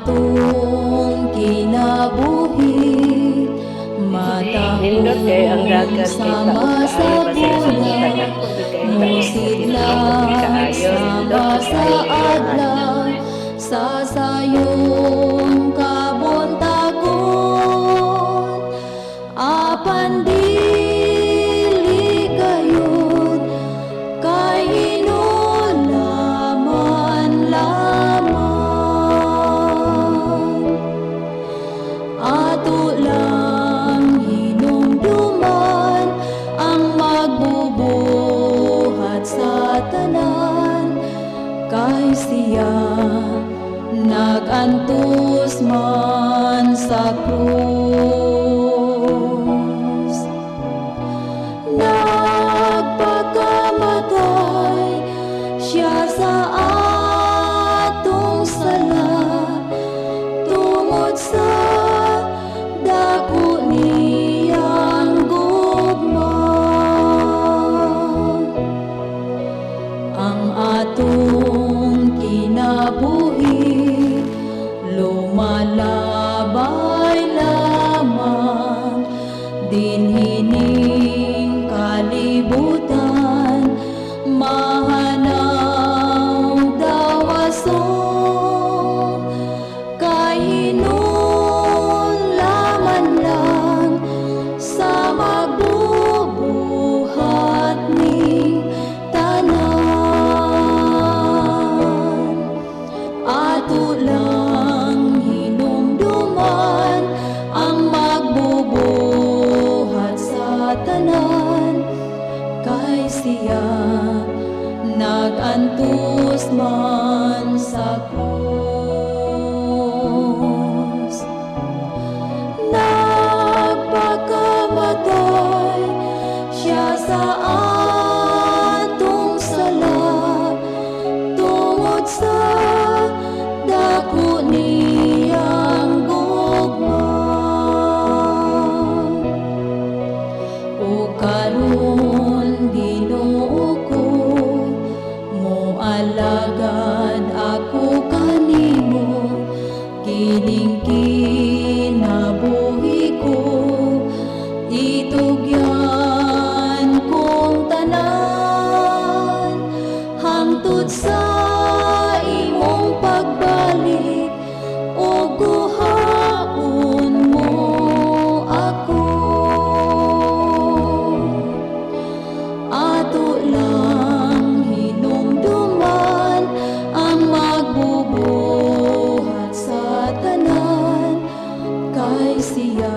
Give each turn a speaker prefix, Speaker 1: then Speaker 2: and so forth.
Speaker 1: atong kinabuhi
Speaker 2: Nindot kay ang dagat kay taos kaayo
Speaker 1: sama sa adlaw sa sayong kabuntagon apan dili gayud kay hinulaman lamang ato lang hinumduman ang magbubuhat sa tanan kay siya nagantus man sa krus nagpakamatay siya sa atong sala tungod sa dako niyang gugma ang atong kinabuhi lumalabay lamang dinhining kalibutan mahanaw dawaso kay hinulaman lang sa magbubuhat ning tanan ato lang hinumduman ang magbubuhat sa tanan kay siya nagantus man sa krus nagpakamatay siya sa atong sala tungod sa dako niyang gugma o karon Ginoo ko moalagad ako kanimo kining kinabuhi ko itugyan kong tanan hangtod sa imong pagbalik o guhaon mo ako ato lang hinumduman ang magbubuhat sa tanan kay siya